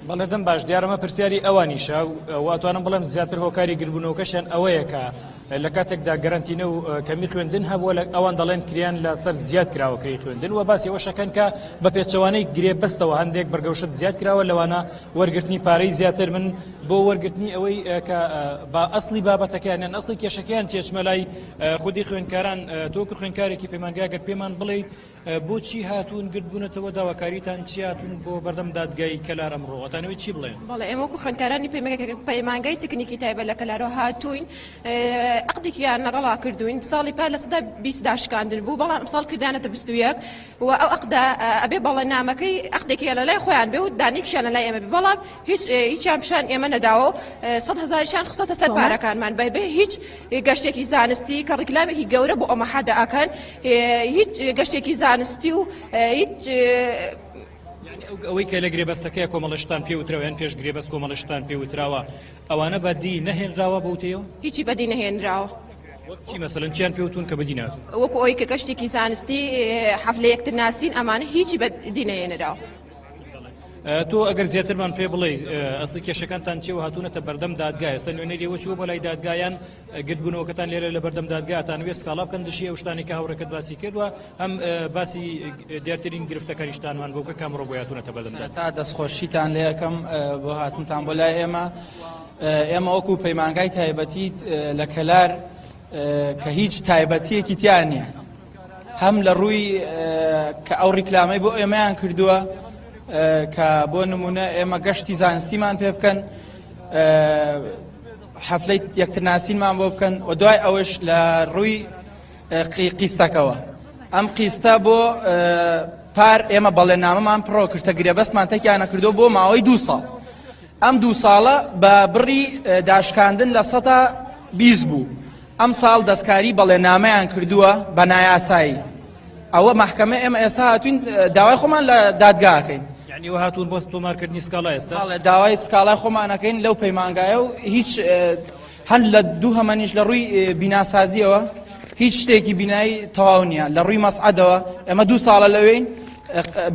بەڵێدەم باش دیارەمە پرسیاری ئەوانیشە واتوانم بڵێم زیاتر هۆکاری گربوونەوەکەشیان ئەوەیە کە لە کاتێکدا گەرانتینە و کەمی خوێندن هەبووە لە ئەوان دەڵێن کریان لەسەر زیاد کراوەکەی خوێندن و باسی ئەوەشەکەن کە بە پێچەوانەی گرێبەستەوە هەندێک بەرگەوشت زیاد کراوە لەوانە وەرگرتنی پارەی زیاتر من بۆ وەرگرتنی ئەوەی کە با ئەسڵی بابەتەکەیان یان ئەسڵی کێشەکەیان چێچمە لای خودی خوێندکاران تۆکە خوێندکارێکی پەیمانگاگەر پێمان بڵێ بۆچی هاتوون گرتبوونەتەوە داواکاریتان چی هاتوون بۆ بەردەم دادگای کەلار ئەمڕۆ ئەتانەوەی چی بڵێن؟ بەڵێ ئێمە وەکو خوێندکارانی پەیمانگای تکنیکی تایبەت لە کەلارەوە هاتوین عقدێکیان لەگەڵا کردوین ساڵی پێ لە سەدا 20 داشکاندن بوو بەڵام ئەمساڵ کردانەتە 21 و ئەو عقدا ئەبێ بەڵێنامەکەی عقدێکی لە لای خۆیان بێ و دانیکشیان لە لای ئێمە بێ بەڵام هیچیان پیشان ئێمە نەداوە و 100,000شیان خستۆتە سەر پارەکانمان بێ هیچ گەشتێکی زانستی کە ڕیکلامێکی گەورە بۆ ئەمە حەدا ئەکەن هیچ گەشتێکی زانستی و هیچ ئەوەی کە لە گرێبەستەکەی کۆمەڵشتان پێوترەوە یان پێش گرێبەست کۆمەڵشتان پێوتراوە ئەوانە بەدی نەهێنراوە بەوتەوە هیچی بەدی نەهێنراوە چی مەسەلەن چیان پێوتون کە بەدی ناتون وەکو ئەوەی کە گەشتێکی زانستی حەفلە یەکتر ناسین ئەمانە هیچی بەدی نەهێنراوە تۆ ئەگەر زیاترمان پێ بڵێ ئەسڵی کێشەکانتان چێوە هاتوونەتە بەردەم دادگای ئێستا نوێنەری وەچوە بۆ لای دادگایان گرتبوونەوەکەتان لێرە لە بەردەم دادگاتان وێ سکاڵا بکەن دشی ئەو شتانی کە هەوڕەکەت باسی کردووە ئەم باسی دیارترین گرفتەکاریشتانمان بۆ کە کامڕۆ بۆ هاتوونەتە بەردەم تا دەستخۆشیتان لێ یەکەم بۆ هاتنتان بۆ لای ئێمە وەکو پەیمانگای تایبەتی لە کەلار کە هیچ تایبەتیەکی تیان نییە هەم لە ڕووی کە ئەو ڕیکلامەی بۆ ئێمەیان کردووە کە بۆ نمونە ئێمە گەشتی زانستیمان پێ بکەن حەفلەی یەکترناسینمان بۆ بکەن و دوای ئەوەش لە ڕووی قیستەکەەوە ئەم قیستە بۆ پار ئێمە بەڵێنامەمان پڕۆ کردە گرێبەستمان تێکیانە کردو بۆ ماوەی 2 ساڵ ئەم 2 ساڵە بە بڕی داشکاندن لە 120 بوو ئەم ساڵ دەستکاری بەڵێنامەیان کردووە بە نایاسایی ئەوە محکەمە ئێمە ئێستا هاتوین داوای خۆمان لە دادگاکەین یعنی ئەوە هاتوون بۆ تۆمارکردنی سکاڵا ئێستا داوای سکاڵای خۆمانەکەین لەو پەیمانگایە و هیچ هەن لە دوو هەمەنیش لە ڕووی بیناسازیەوە هیچ شتێکی بینایی تەواو نییە لە ڕووی مەسعەدەوە ئێمە 2 ساڵە لەوەین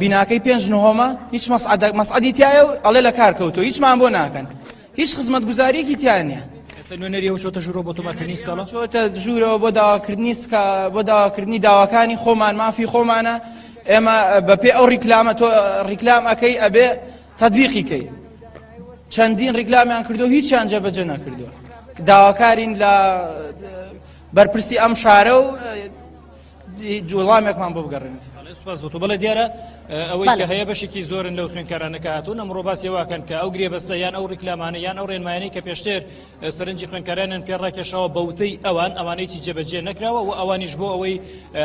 بیناکەی 5 نهۆمە هیچ مەسعەدی تایە و ئەڵێ لە کار کەوتۆ هیچمان بۆ ناکەن هیچ خزمەتگوزاریەکی تیان نییە نوێنەریەوە چۆتە ژوورەوە بۆ تۆمارکردنی سکاڵا چۆتە ژوورەوە بۆ داواکردنی داواکانی خۆمان مافی خۆمانە ئێمە بەپێ ئەو ڕیکلامە تۆ ڕیکلام ئەەکەی ئەبێ تەطبیقیکەی چەندین ڕیکلامیان کردو هیچیان جێبەجێ نەکردووە داواکارین لە بەرپرسی ئەم شارە و وەڵامێکمان بۆ بگەڕێنێت سوپاس بۆ تۆ بەڵێ دیارە ئەوەی کە هەیە بەشێکی زۆرن لەو خوێندکارانەکە هاتوون ئەمڕۆ باسی واکەن کە ئەو گرێبەستە یان ئەو ڕیکلامانە یان ئەو ڕێنمایانەی کە پێشتر سەرنجی خوێندکارانیان پێ ڕاکێشاوە بەوتەی ئەوانەیەکی جێبەجێ نەکراوە و ئەوانیش بۆ ئەوەی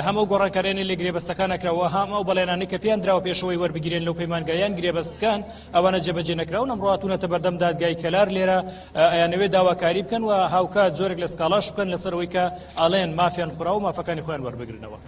هەموو گۆڕانکارانی لە گرێبەستەکان نەکراوە هەموو ئەو بەڵێنانەی کە پێیان دراوە پێشەوەی وەربگیرێن لەو پەیمانگایان گرێبەستەکان ئەوانە جێبەجێ نەکراون ئەمڕۆ هاتوونەتە بەردەم دادگای کەلار لێرە ئەیانەوێت داواکاری بکەن و هاوکات جۆرێک لە سکاڵاش بکەن لەسەر ئەوەی کە ئەڵێن مافیان خوڕا و مافەکانی خۆیان وەربگرنەوە